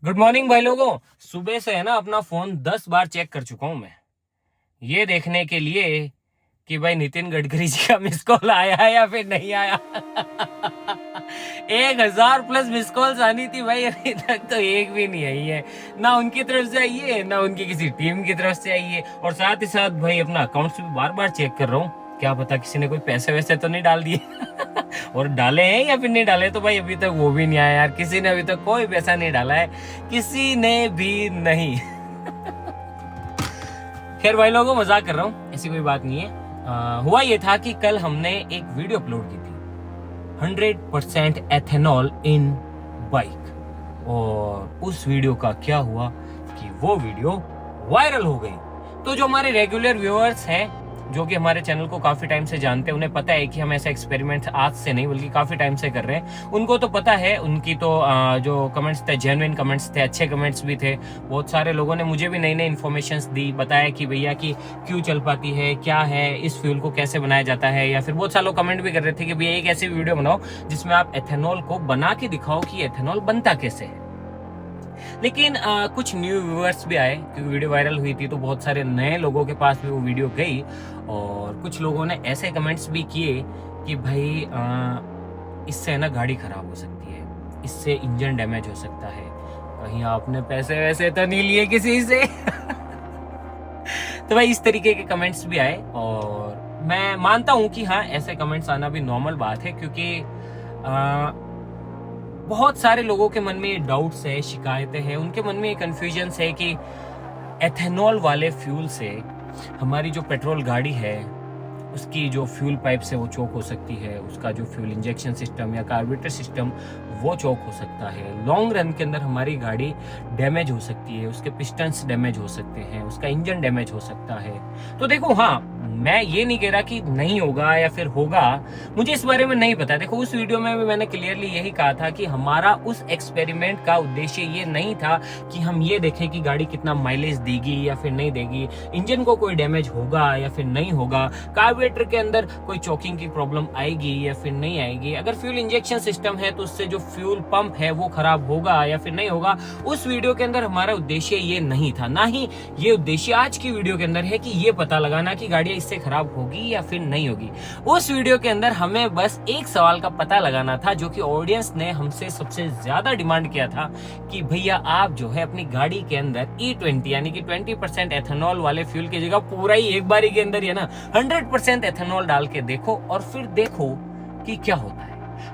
Good morning भाई लोगों। सुबह से है ना अपना फोन 10 बार चेक कर चुका हूं मैं, ये देखने के लिए कि भाई नितिन गडकरी जी का मिस कॉल आया है या फिर नहीं आया। 1,000 प्लस मिस कॉल्स आनी थी भाई, अभी तक तो एक भी नहीं आई है। ना उनकी तरफ से आई है, ना उनकी किसी टीम की तरफ से आई है। और साथ ही साथ भाई अपना अकाउंट भी बार बार चेक कर रहा हूँ, क्या पता किसी ने कोई पैसे वैसे तो नहीं डाल दिए। और डाले हैं या फिर नहीं डाले, तो भाई अभी तक वो भी नहीं आया यार। किसी ने अभी तक कोई पैसा नहीं डाला है, किसी ने भी नहीं। खैर भाई लोगों, मजाक कर रहा हूँ, ऐसी कोई बात नहीं है। हुआ ये था कि कल हमने एक वीडियो अपलोड की थी, 100% एथेनॉल इन बाइक। और उस वीडियो का क्या हुआ कि वो वीडियो वायरल हो गई। तो जो हमारे रेगुलर व्यूअर्स हैं, जो कि हमारे चैनल को काफी टाइम से जानते हैं, उन्हें पता है कि हम ऐसा एक्सपेरिमेंट आज से नहीं बल्कि काफी टाइम से कर रहे हैं। उनको तो पता है, उनकी तो जो कमेंट्स थे जेन्युइन कमेंट्स थे, अच्छे कमेंट्स भी थे। बहुत सारे लोगों ने मुझे भी नई नई इन्फॉर्मेशन दी, बताया कि भैया कि क्यों चल पाती है, क्या है, इस फ्यूल को कैसे बनाया जाता है। या फिर बहुत सारे लोग कमेंट भी कर रहे थे कि भैया एक ऐसी वीडियो बनाओ जिसमें आप एथेनॉल को बना के दिखाओ कि एथेनॉल बनता कैसे है। लेकिन कुछ न्यू व्यूअर्स भी आए, क्योंकि वीडियो वायरल हुई थी तो बहुत सारे नए लोगों के पास भी वो वीडियो गई। और कुछ लोगों ने ऐसे कमेंट्स भी किए कि भाई इससे है ना गाड़ी खराब हो सकती है, इससे इंजन डैमेज हो सकता है, कहीं आपने पैसे वैसे तो नहीं लिए किसी से। तो भाई इस तरीके के कमेंट्स भी आए। और मैं मानता हूं कि हाँ, ऐसे कमेंट्स आना भी नॉर्मल बात है, क्योंकि बहुत सारे लोगों के मन में ये डाउट्स है, शिकायतें हैं, उनके मन में ये कंफ्यूजन है कि एथेनॉल वाले फ्यूल से हमारी जो पेट्रोल गाड़ी है उसकी जो फ्यूल पाइप से वो चोक हो सकती है, उसका जो फ्यूल इंजेक्शन सिस्टम या कार्बोरेटर सिस्टम वो चोक हो सकता है। लॉन्ग रन के अंदर हमारी गाड़ी डैमेज हो सकती है, उसके पिस्टन्स डैमेज हो सकते हैं, उसका इंजन डैमेज हो सकता है। तो देखो, हाँ, मैं ये नहीं कह रहा कि नहीं होगा या फिर होगा, मुझे इस बारे में नहीं पता। देखो, उस वीडियो में भी मैंने क्लियरली यही कहा था कि हमारा उस एक्सपेरिमेंट का उद्देश्य ये नहीं था कि हम ये देखें कि गाड़ी कितना माइलेज देगी या फिर नहीं देगी, इंजन को कोई डैमेज होगा या फिर नहीं होगा, कार्बोरेटर के अंदर कोई चोकिंग की प्रॉब्लम आएगी या फिर नहीं आएगी, अगर फ्यूल इंजेक्शन सिस्टम है तो उससे जो फ्यूल पंप है वो खराब होगा या फिर नहीं होगा। उस वीडियो के अंदर हमारा उद्देश्य ये नहीं था, ना ही ये उद्देश्य आज की वीडियो के अंदर है कि ये पता लगाना कि गाड़ियां इससे खराब होगी या फिर नहीं होगी। उस वीडियो के अंदर हमें बस एक सवाल का पता लगाना था, जो कि ऑडियंस ने हमसे सबसे ज्यादा डिमांड किया था कि भैया आप जो है अपनी गाड़ी के अंदर E20 यानी कि 20% एथेनॉल वाले फ्यूल की जगह पूरा ही एक बारी के अंदर ही है ना 100% एथेनॉल डाल के देखो और फिर देखो कि क्या होता है।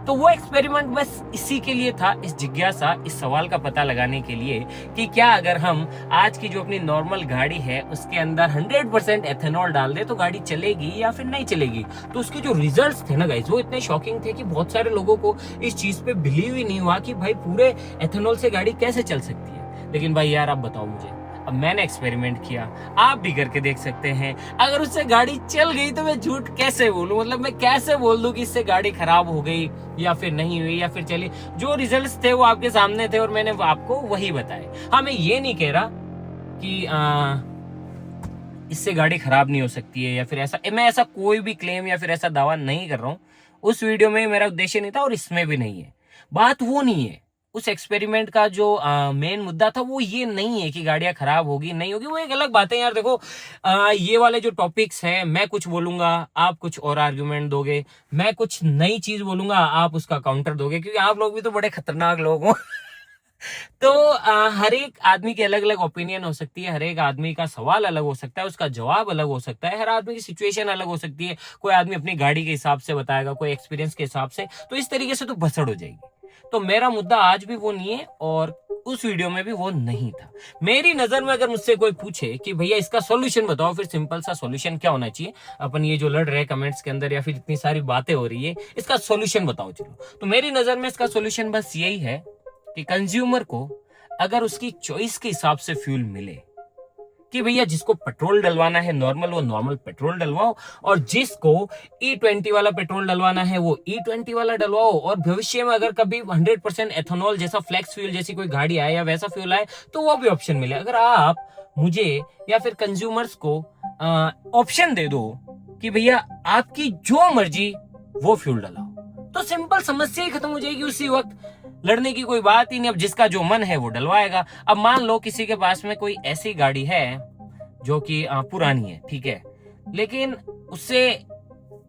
तो वो एक्सपेरिमेंट बस इसी के लिए था, इस जिज्ञासा, इस सवाल का पता लगाने के लिए कि क्या अगर हम आज की जो अपनी नॉर्मल गाड़ी है उसके अंदर 100% एथेनॉल डाल दे तो गाड़ी चलेगी या फिर नहीं चलेगी। तो उसके जो रिजल्ट्स थे ना गाइस, वो इतने शॉकिंग थे कि बहुत सारे लोगों को इस चीज पे बिलीव ही नहीं हुआ कि भाई पूरे एथेनॉल से गाड़ी कैसे चल सकती है। लेकिन भाई यार, आप बताओ मुझे, अब मैंने एक्सपेरिमेंट किया, आप भी करके देख सकते हैं। अगर उससे गाड़ी चल गई तो मैं झूठ कैसे बोलूं, मतलब मैं कैसे बोल दूं कि इससे गाड़ी खराब हो गई या फिर नहीं हुई या फिर चली। जो रिजल्ट्स थे वो आपके सामने थे और मैंने आपको वही बताए। हाँ, मैं ये नहीं कह रहा कि इससे गाड़ी खराब नहीं हो सकती है या फिर ऐसा, मैं ऐसा कोई भी क्लेम या फिर ऐसा दावा नहीं कर रहा हूं। उस वीडियो में मेरा उद्देश्य नहीं था और इसमें भी नहीं है। बात वो नहीं है, उस एक्सपेरिमेंट का जो मेन मुद्दा था वो ये नहीं है कि गाड़ियां खराब होगी नहीं होगी, वो एक अलग बात है यार। देखो, ये वाले जो टॉपिक्स हैं, मैं कुछ बोलूंगा, आप कुछ और आर्गुमेंट दोगे, मैं कुछ नई चीज बोलूंगा, आप उसका काउंटर दोगे, क्योंकि आप लोग भी तो बड़े खतरनाक लोग हो। तो हर एक आदमी की अलग अलग ओपिनियन हो सकती है, हर एक आदमी का सवाल अलग हो सकता है, उसका जवाब अलग हो सकता है, हर आदमी की सिचुएशन अलग हो सकती है। कोई आदमी अपनी गाड़ी के हिसाब से बताएगा, कोई एक्सपीरियंस के हिसाब से, तो इस तरीके से तो भसड़ हो जाएगी। तो मेरा मुद्दा आज भी वो नहीं है और उस वीडियो में भी वो नहीं था। मेरी नजर में अगर मुझसे कोई पूछे कि भैया इसका सॉल्यूशन बताओ, फिर सिंपल सा सॉल्यूशन क्या होना चाहिए, अपन ये जो लड़ रहे हैं कमेंट्स के अंदर या फिर इतनी सारी बातें हो रही है, इसका सॉल्यूशन बताओ चलो, तो मेरी नजर में इसका सॉल्यूशन बस यही है कि कंज्यूमर को अगर उसकी चॉइस के हिसाब से फ्यूल मिले, कि भैया जिसको पेट्रोल डलवाना है नॉर्मल, वो नॉर्मल पेट्रोल डलवाओ, और जिसको E20 वाला पेट्रोल डलवाना है वो E20 वाला डलवाओ। और भविष्य में अगर कभी 100% एथेनॉल जैसा फ्लेक्स फ्यूल जैसी कोई गाड़ी आए या वैसा फ्यूल आए तो वो भी ऑप्शन मिले। अगर आप मुझे या फिर कंज्यूमर्स को ऑप्शन दे दो कि भैया आपकी जो मर्जी वो फ्यूल डलाओ, तो सिंपल समस्या ही खत्म हो जाएगी उसी वक्त। लड़ने की कोई बात ही नहीं। अब जिसका जो मन है वो डलवाएगा। अब मान लो किसी के पास में कोई ऐसी गाड़ी है जो कि पुरानी है, ठीक है, लेकिन उससे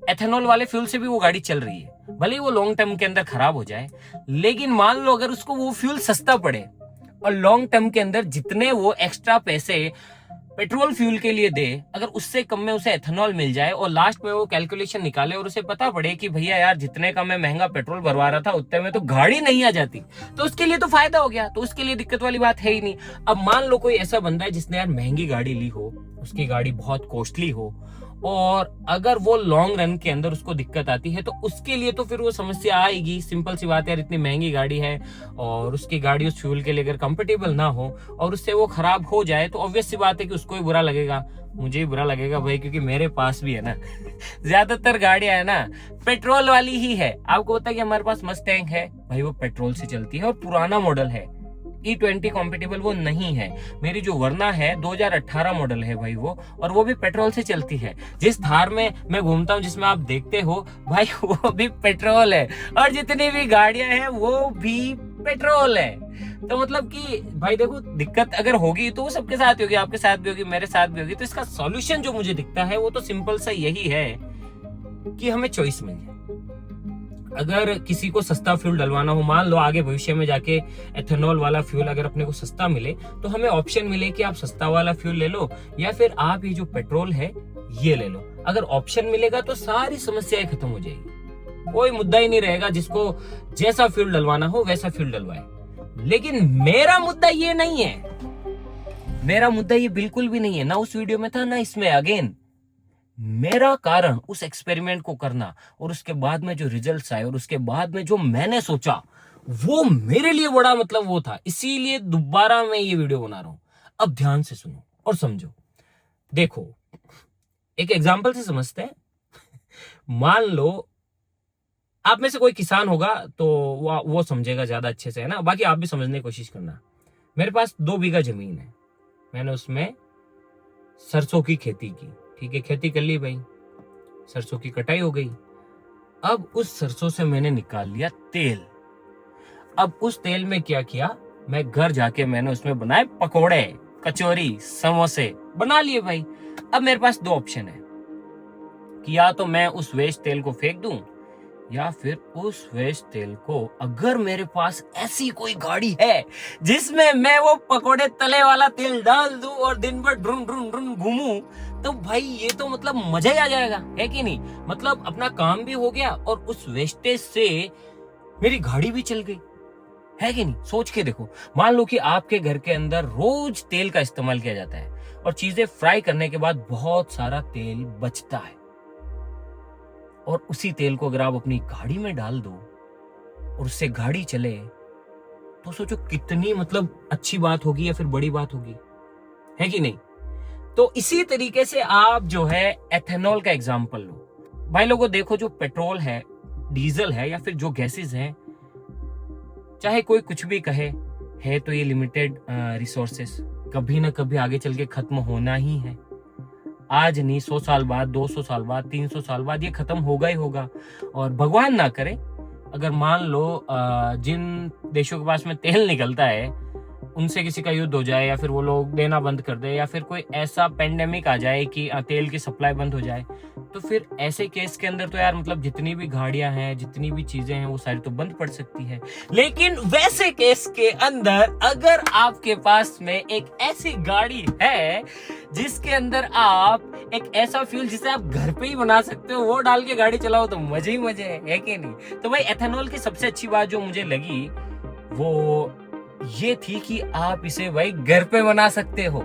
एथेनॉल वाले फ्यूल से भी वो गाड़ी चल रही है, भले ही वो लॉन्ग टर्म के अंदर खराब हो जाए, लेकिन मान लो अगर उसको वो फ्यूल सस्ता पड़े और लॉन्ग टर्म के अंदर जितने वो एक्स्ट्रा पैसे पेट्रोल फ्यूल के लिए दे, अगर उससे कम में उसे एथेनॉल मिल जाए और लास्ट में वो कैलकुलेशन निकाले और उसे पता पड़े कि भैया यार जितने का मैं महंगा पेट्रोल भरवा रहा था उतने में तो गाड़ी नहीं आ जाती, तो उसके लिए तो फायदा हो गया, तो उसके लिए दिक्कत वाली बात है ही नहीं। अब मान लो कोई ऐसा बंदा है जिसने यार महंगी गाड़ी ली हो, उसकी गाड़ी बहुत कॉस्टली हो, और अगर वो लॉन्ग रन के अंदर उसको दिक्कत आती है तो उसके लिए तो फिर वो समस्या आएगी। सिंपल सी बात है यार, इतनी महंगी गाड़ी है और उसकी गाड़ी उस फ्यूल के लिए अगर कंफर्टेबल ना हो और उससे वो खराब हो जाए तो ऑब्वियस सी बात है कि उसको भी बुरा लगेगा, मुझे भी बुरा लगेगा भाई, क्योंकि मेरे पास भी है ना ज्यादातर गाड़ियां है ना पेट्रोल वाली ही है। आपको पता है कि हमारे पास मस्टैंग है भाई, वो पेट्रोल से चलती है और पुराना मॉडल है, E20 कॉम्पिटेबल वो नहीं है। मेरी जो वर्ना है 2018 मॉडल है भाई वो, और वो भी पेट्रोल से चलती है। जिस थार में मैं घूमता हूँ, जिसमें आप देखते हो भाई, वो भी पेट्रोल है, और जितनी भी गाड़ियां हैं वो भी पेट्रोल है। तो मतलब कि भाई देखो, दिक्कत अगर होगी तो वो सबके साथ होगी, आपके साथ भी होगी, मेरे साथ भी होगी। तो इसका सॉल्यूशन जो मुझे दिखता है वो तो सिंपल सा यही है कि हमें चॉइस मिल जाए। अगर किसी को सस्ता फ्यूल डलवाना हो, मान लो आगे भविष्य में जाके एथेनॉल वाला फ्यूल अगर अपने को सस्ता मिले, तो हमें ऑप्शन मिले कि आप सस्ता वाला फ्यूल ले लो या फिर आप ये जो पेट्रोल है ये ले लो। अगर ऑप्शन मिलेगा तो सारी समस्याएं खत्म हो जाएगी, कोई मुद्दा ही नहीं रहेगा। जिसको जैसा फ्यूल डलवाना हो वैसा फ्यूल डलवाए। लेकिन मेरा मुद्दा ये नहीं है, मेरा मुद्दा ये बिल्कुल भी नहीं है, ना उस वीडियो में था ना इसमें। अगेन, मेरा कारण उस एक्सपेरिमेंट को करना और उसके बाद में जो रिजल्ट्स आए और उसके बाद में जो मैंने सोचा, वो मेरे लिए बड़ा मतलब वो था। इसीलिए दोबारा मैं ये वीडियो बना रहा हूं। अब ध्यान से सुनो और समझो। देखो, एक एग्जांपल से समझते हैं। मान लो आप में से कोई किसान होगा तो वो समझेगा ज्यादा अच्छे से, है ना। बाकी आप भी समझने की कोशिश करना। मेरे पास 2 बीघा जमीन है, मैंने उसमें सरसों की खेती की, ठीक है, खेती कर ली भाई, सरसों की कटाई हो गई। अब उस सरसों से मैंने निकाल लिया तेल। अब उस तेल में क्या किया, मैं घर जाके मैंने उसमें बनाए पकोड़े, कचौरी, समोसे बना लिए भाई। अब मेरे पास 2 ऑप्शन है कि या तो मैं उस वेस्ट तेल को फेंक दूं, या फिर उस वेस्ट तेल को, अगर मेरे पास ऐसी कोई गाड़ी है जिसमें मैं वो पकोड़े तले वाला तेल डाल दूं और दिन भर ड्रुन ड्रुन ड्रुन घूमूं, तो भाई ये तो मतलब मजा ही आ जाएगा, है कि नहीं। मतलब अपना काम भी हो गया और उस वेस्टेज से मेरी गाड़ी भी चल गई, है कि नहीं। सोच के देखो, मान लो कि आपके घर के अंदर रोज तेल का इस्तेमाल किया जाता है और चीजें फ्राई करने के बाद बहुत सारा तेल बचता है, और उसी तेल को अगर आप अपनी गाड़ी में डाल दो और उससे गाड़ी चले, तो सोचो कितनी मतलब अच्छी बात होगी या फिर बड़ी बात होगी, है कि नहीं। तो इसी तरीके से आप जो है एथेनॉल का एग्जांपल लो। भाई लोगों देखो, जो पेट्रोल है, डीजल है, या फिर जो गैसेस हैं, चाहे कोई कुछ भी कहे, है तो ये लिमिटेड रिसोर्सेस, कभी ना कभी आगे चल के खत्म होना ही है। आज नहीं, 100 साल बाद, 200 साल बाद, 300 साल बाद ये खत्म होगा ही होगा। और भगवान ना करे, अगर मान लो जिन देशों के पास में तेल निकलता है उनसे किसी का युद्ध हो जाए, या फिर वो लोग देना बंद कर दे, या फिर कोई ऐसा पेंडेमिक आ जाए कि तेल की सप्लाई बंद हो जाए, तो फिर ऐसे केस के अंदर तो यार मतलब जितनी भी गाड़ियां हैं, जितनी भी चीजें हैं, वो सारी तो बंद पड़ सकती है। लेकिन वैसे केस के अंदर अगर आपके पास में एक ऐसी गाड़ी है जिसके अंदर आप एक ऐसा फ्यूल जिसे आप घर पे ही बना सकते हो, वो डाल के गाड़ी चलाओ, तो मजे ही मजे है कि नहीं। तो भाई एथेनॉल की सबसे अच्छी बात जो मुझे लगी वो ये थी कि आप इसे भाई घर पे बना सकते हो।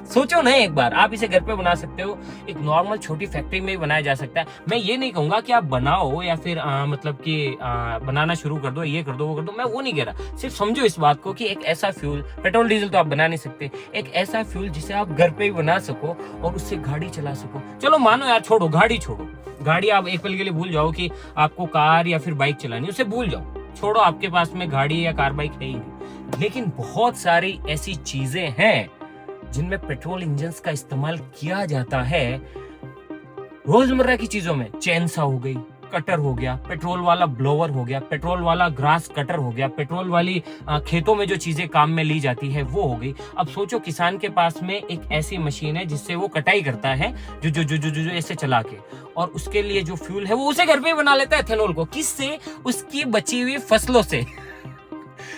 सोचो ना एक बार, आप इसे घर पे बना सकते हो, एक नॉर्मल छोटी फैक्ट्री में ही बनाया जा सकता है। मैं ये नहीं कहूंगा कि आप बनाओ या फिर मतलब कि बनाना शुरू कर दो, ये कर दो, वो कर दो, मैं वो नहीं कह रहा। सिर्फ समझो इस बात को कि एक ऐसा फ्यूल, पेट्रोल डीजल तो आप बना नहीं सकते, एक ऐसा फ्यूल जिसे आप घर पे ही बना सको और उससे गाड़ी चला सको। चलो मानो यार, छोड़ो गाड़ी, छोड़ो गाड़ी, आप एक पल के लिए भूल जाओ कि आपको कार या फिर बाइक चलानी, उसे भूल जाओ, छोड़ो, आपके पास में गाड़ी या कार बाइक है ही नहीं। लेकिन बहुत सारी ऐसी चीजें हैं जिनमें पेट्रोल इंजन का इस्तेमाल किया जाता है रोजमर्रा की चीजों में। चैन सा हो गई, कटर हो गया, पेट्रोल वाला ब्लोवर हो गया, पेट्रोल वाला ग्रास कटर हो गया, पेट्रोल वाली खेतों में जो चीजें काम में ली जाती है वो हो गई। अब सोचो किसान के पास में एक ऐसी मशीन है जिससे वो कटाई करता है, जो जो जो जो जो, जो ऐसे चला के, और उसके लिए जो फ्यूल है वो उसे घर पे ही बना लेता है एथेनॉल को। किससे? उसकी बची हुई फसलों से।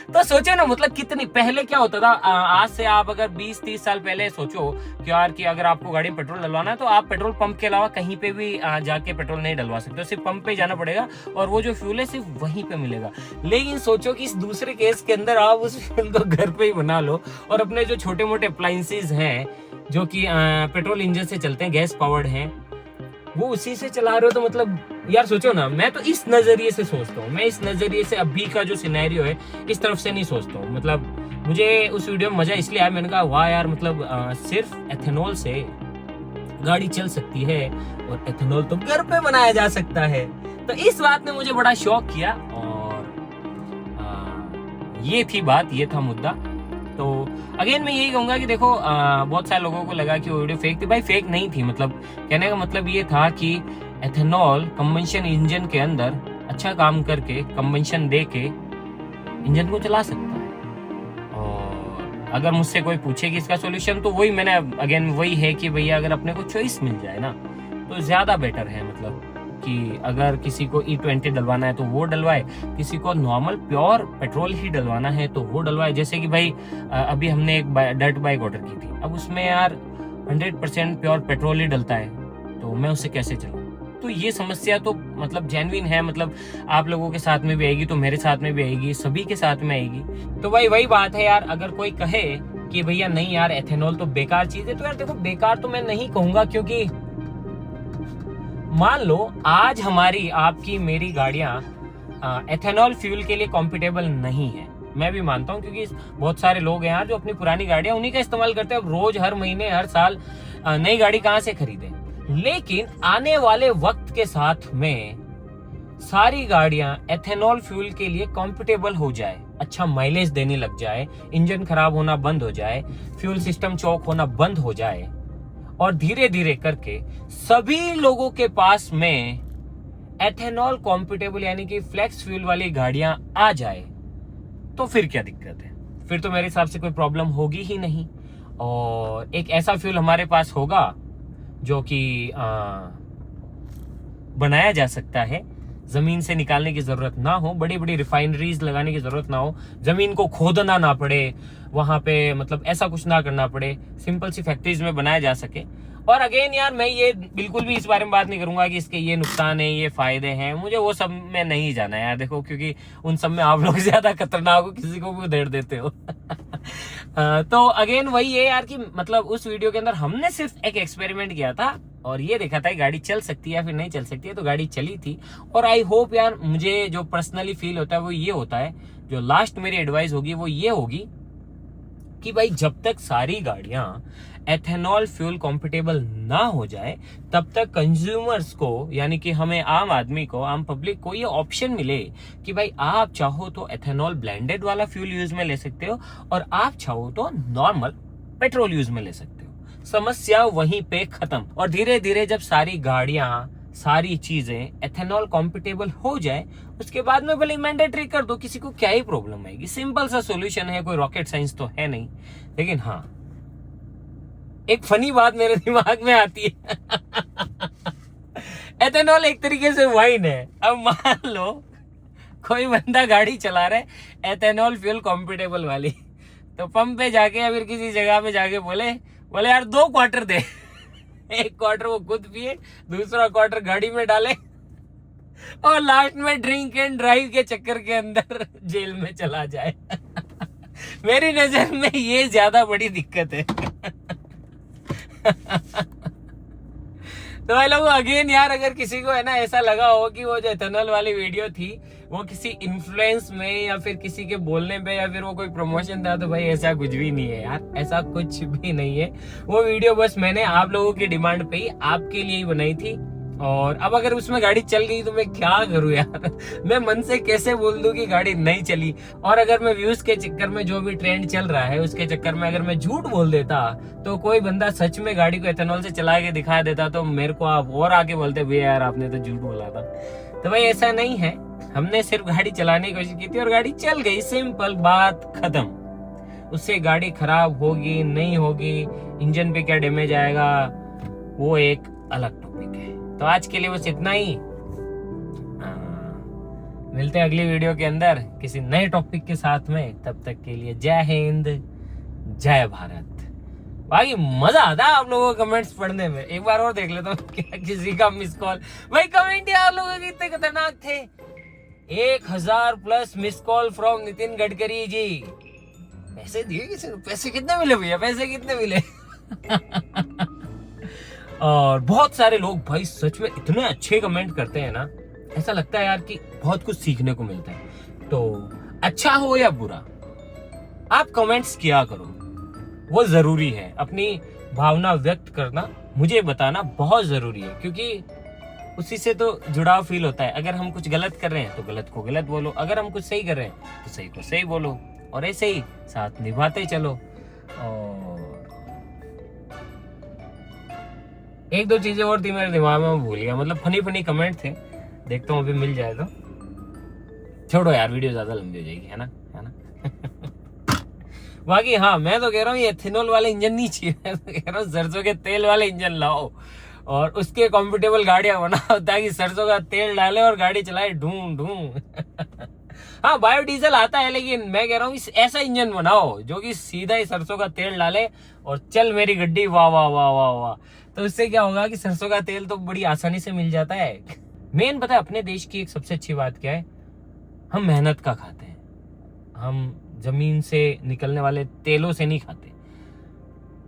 तो सोचो ना, मतलब कितनी पहले क्या होता था, आज से आप अगर 20-30 साल पहले सोचो कि यार कि अगर आपको गाड़ी में पेट्रोल डलवाना है तो आप पेट्रोल पंप के अलावा कहीं पे भी जाके पेट्रोल नहीं डलवा सकते, सिर्फ पंप पे जाना पड़ेगा और वो जो फ्यूल है सिर्फ वहीं पे मिलेगा। लेकिन सोचो कि इस दूसरे केस के अंदर आप उस फ्यूल को घर पे ही बना लो और अपने जो छोटे मोटे अप्लायंसेज हैं जो कि पेट्रोल इंजन से चलते हैं, गैस पावर्ड हैं, वो उसी से चला रहे हो। तो मतलब यार सोचो ना, मैं तो इस नजरिए से सोचता हूँ, मैं इस नजरिए से अभी का जो सिनेरियो है इस तरफ से नहीं सोचता हूँ। मतलब मुझे उस वीडियो में मजा इसलिए आया, मैंने कहा वाह यार, मतलब सिर्फ एथेनॉल से गाड़ी चल सकती है और एथेनॉल तो घर पे बनाया जा सकता है। तो इस बात ने मुझे बड़ा शौक किया और ये थी बात, ये था मुद्दा। तो अगेन मैं यही कहूंगा कि देखो बहुत सारे लोगों को लगा कि वो वीडियो फेक थी। भाई फेक नहीं थी, मतलब कहने का मतलब ये था कि एथेनॉल कंबंशन इंजन के अंदर अच्छा काम करके कंबंशन दे के इंजन को चला सकता है। और अगर मुझसे कोई पूछे कि इसका सॉल्यूशन, तो वही मैंने अगेन वही है कि भैया अगर अपने को चॉइस मिल जाए ना तो ज्यादा बेटर है। मतलब कि अगर किसी को E20 डलवाना है तो वो डलवाए, किसी को नॉर्मल प्योर पेट्रोल ही डलवाना है तो वो डलवाए। जैसे कि भाई अभी हमने एक डर्ट बाइक ऑर्डर की थी, अब उसमें यार 100% प्योर पेट्रोल ही डलता है, तो मैं उससे कैसे चलाऊं? तो ये समस्या तो मतलब जेन्युइन है, मतलब आप लोगों के साथ में भी आएगी तो मेरे साथ में भी आएगी, सभी के साथ में आएगी। तो भाई वही बात है यार, अगर कोई कहे कि भैया नहीं यार एथेनॉल तो बेकार चीज है, तो यार देखो बेकार तो मैं नहीं कहूंगा, क्योंकि मान लो आज हमारी आपकी मेरी गाड़ियां एथेनॉल फ्यूल के लिए कॉम्पिटेबल नहीं है, मैं भी मानता हूं, क्योंकि बहुत सारे लोग हैं यार जो अपनी पुरानी गाड़ियां उन्हीं का इस्तेमाल करते हैं। अब रोज हर महीने हर साल नई गाड़ी कहां से खरीदें? लेकिन आने वाले वक्त के साथ में सारी गाड़ियां एथेनॉल फ्यूल के लिए कॉम्पिटेबल हो जाए, अच्छा माइलेज देने लग जाए, इंजन खराब होना बंद हो जाए, फ्यूल सिस्टम चौक होना बंद हो जाए और धीरे धीरे करके सभी लोगों के पास में एथेनॉल कॉम्पिटेबल यानी कि फ्लेक्स फ्यूल वाली गाड़ियां आ जाए, तो फिर क्या दिक्कत है? फिर तो मेरे हिसाब से कोई प्रॉब्लम होगी ही नहीं। और एक ऐसा फ्यूल हमारे पास होगा जो कि बनाया जा सकता है, जमीन से निकालने की जरूरत ना हो, बड़ी बड़ी रिफाइनरीज लगाने की जरूरत ना हो, जमीन को खोदना ना पड़े, वहां पे मतलब ऐसा कुछ ना करना पड़े, सिंपल सी फैक्ट्रीज में बनाया जा सके। और अगेन यार मैं ये बिल्कुल भी इस बारे में बात नहीं करूंगा कि इसके ये नुकसान है, ये फायदे हैं, मुझे वो सब में नहीं जाना यार, देखो क्योंकि उन सब में आप लोग ज्यादा खतरनाक हो, किसी को भी उधेड़ देते हो। तो अगेन वही है यार कि मतलब उस वीडियो के अंदर हमने सिर्फ एक एक्सपेरिमेंट किया था और ये देखा था कि गाड़ी चल सकती है या फिर नहीं चल सकती है, तो गाड़ी चली थी। और आई होप यार, मुझे जो पर्सनली फील होता है वो ये होता है, जो लास्ट मेरी एडवाइस होगी वो ये होगी कि भाई जब तक सारी गाड़ियां एथेनॉल फ्यूल कॉम्पिटेबल ना हो जाए तब तक कंज्यूमर्स को यानी कि हमें आम आदमी को, आम पब्लिक को ये ऑप्शन मिले कि भाई आप चाहो तो एथेनॉल ब्लेंडेड वाला फ्यूल यूज में ले सकते हो और आप चाहो तो नॉर्मल पेट्रोल यूज में ले सकते हो। समस्या वहीं पे खत्म। और धीरे धीरे जब सारी गाड़ियां, सारी चीजें एथेनॉल कॉम्पिटेबल हो जाए, उसके बाद में भले मैंडेटरी कर दो, किसी को क्या ही प्रॉब्लम आएगी। सिंपल सा सॉल्यूशन है, कोई रॉकेट साइंस तो है नहीं। लेकिन हाँ, एक फनी बात मेरे दिमाग में आती है। एथेनॉल एक तरीके से वाइन है। अब मान लो कोई बंदा गाड़ी चला रहा है एथेनॉल फ्यूल कॉम्पिटेबल वाली, तो पंप पे जाके या फिर किसी जगह पे जाके बोले यार 2 क्वार्टर दे। 1 क्वार्टर वो खुद पिए, दूसरा क्वार्टर गाड़ी में डाले और लास्ट में ड्रिंक एंड ड्राइव के चक्कर के अंदर जेल में चला जाए। मेरी नजर में ये ज्यादा बड़ी दिक्कत है। तो भाई लोगों अगेन यार, अगर किसी को है ना ऐसा लगा हो कि वो जो एथेनॉल वाली वीडियो थी वो किसी इन्फ्लुएंस में या फिर किसी के बोलने पे या फिर वो कोई प्रमोशन था, तो भाई ऐसा कुछ भी नहीं है यार, ऐसा कुछ भी नहीं है। वो वीडियो बस मैंने आप लोगों की डिमांड पे ही आपके लिए ही बनाई थी। और अब अगर उसमें गाड़ी चल गई तो मैं क्या करूं यार। मैं मन से कैसे बोल दूं कि गाड़ी नहीं चली। और अगर मैं व्यूज के चक्कर में, जो भी ट्रेंड चल रहा है उसके चक्कर में अगर मैं झूठ बोल देता, तो कोई बंदा सच में गाड़ी को एथेनॉल से चला के दिखा देता, तो मेरे को आप और आगे बोलते भैया यार आपने तो झूठ बोला था। तो भाई ऐसा नहीं है, हमने सिर्फ गाड़ी चलाने की कोशिश की थी और गाड़ी चल गई, सिंपल बात खत्म। उससे गाड़ी खराब होगी नहीं होगी, इंजन पे क्या डैमेज आएगा, वो एक अलग टॉपिक है। तो आज के लिए बस इतना ही। मिलते हैं अगली वीडियो के अंदर किसी नए टॉपिक के साथ में। तब तक के लिए जय हिंद, जय भारत। बाकी मजा आता है आप लोगों को कमेंट्स पढ़ने में। एक बार और देख लेता हूँ क्या किसी का मिस कॉल। भाई कमेंट आप लोगों के इतने खतरनाक थे। 1000+ miss call from Nitin Gadkari ji. पैसे दिए किसी को? पैसे कितने मिले भैया, पैसे कितने मिले? और बहुत सारे लोग भाई सच में इतने अच्छे कमेंट करते हैं ना, ऐसा लगता है यार कि बहुत कुछ सीखने को मिलता है। तो अच्छा हो या बुरा, आप कमेंट्स किया करो, वो जरूरी है। अपनी भावना व्यक्त करना, मुझे बताना बहुत जरूरी है, क्योंकि उसी से तो जुड़ाव फील होता है। अगर हम कुछ गलत कर रहे हैं तो गलत को गलत बोलो, अगर हम कुछ सही कर रहे हैं तो सही को सही बोलो, और ऐसे ही साथ निभाते चलो। और एक दो चीजें और थी मेरे दिमाग में, भूल गया। मतलब फनी फनी कमेंट थे, देखता हूँ अभी मिल जाए तो। छोड़ो यार, वीडियो ज्यादा लंबी हो जाएगी, है ना। बाकी हाँ, मैं तो कह रहा हूँ ये एथेनॉल वाले इंजन नहीं चाहिए, मैं तो कह रहा हूँ सरसों के तेल वाले इंजन लाओ और उसके कंफर्टेबल गाड़ियां बनाओ, ताकि सरसों का तेल डाले और गाड़ी चलाए ढूं ढूं। हाँ, बायोडीजल आता है, लेकिन मैं कह रहा हूँ ऐसा इंजन बनाओ जो कि सीधा ही सरसों का तेल डाले और चल मेरी गड्डी, वाह वाह वाह वाह वाह। तो इससे क्या होगा कि सरसों का तेल तो बड़ी आसानी से मिल जाता है। मेन पता है अपने देश की एक सबसे अच्छी बात क्या है, हम मेहनत का खाते हैं। हम जमीन से निकलने वाले तेलों से नहीं खाते।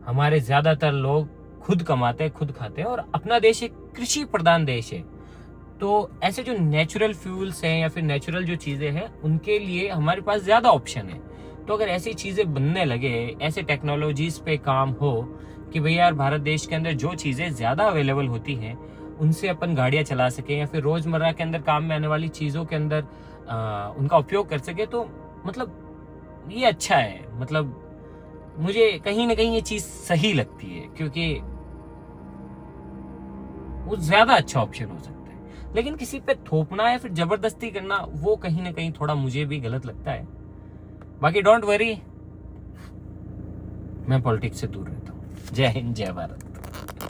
हमारे ज्यादातर लोग खुद कमाते हैं, खुद खाते हैं, और अपना देश एक कृषि प्रधान देश है। तो ऐसे जो नेचुरल फ्यूल्स हैं या फिर नेचुरल जो चीजें हैं, उनके लिए हमारे पास ज्यादा ऑप्शन है। तो अगर ऐसी चीजें बनने लगे, ऐसे टेक्नोलॉजीज पे काम हो कि भैया यार भारत देश के अंदर जो चीजें ज्यादा अवेलेबल होती हैं उनसे अपन गाड़ियां चला सके, या फिर रोजमर्रा के अंदर काम में आने वाली चीजों के अंदर उनका उपयोग कर सके, तो मतलब ये अच्छा है। मतलब मुझे कहीं ना कहीं ये चीज सही लगती है, क्योंकि वो ज्यादा अच्छा ऑप्शन हो सकता है। लेकिन किसी पे थोपना या फिर जबरदस्ती करना, वो कहीं ना कहीं थोड़ा मुझे भी गलत लगता है। बाकी डोंट वरी, मैं पॉलिटिक्स से दूर रहता हूँ। जय हिंद, जय भारत।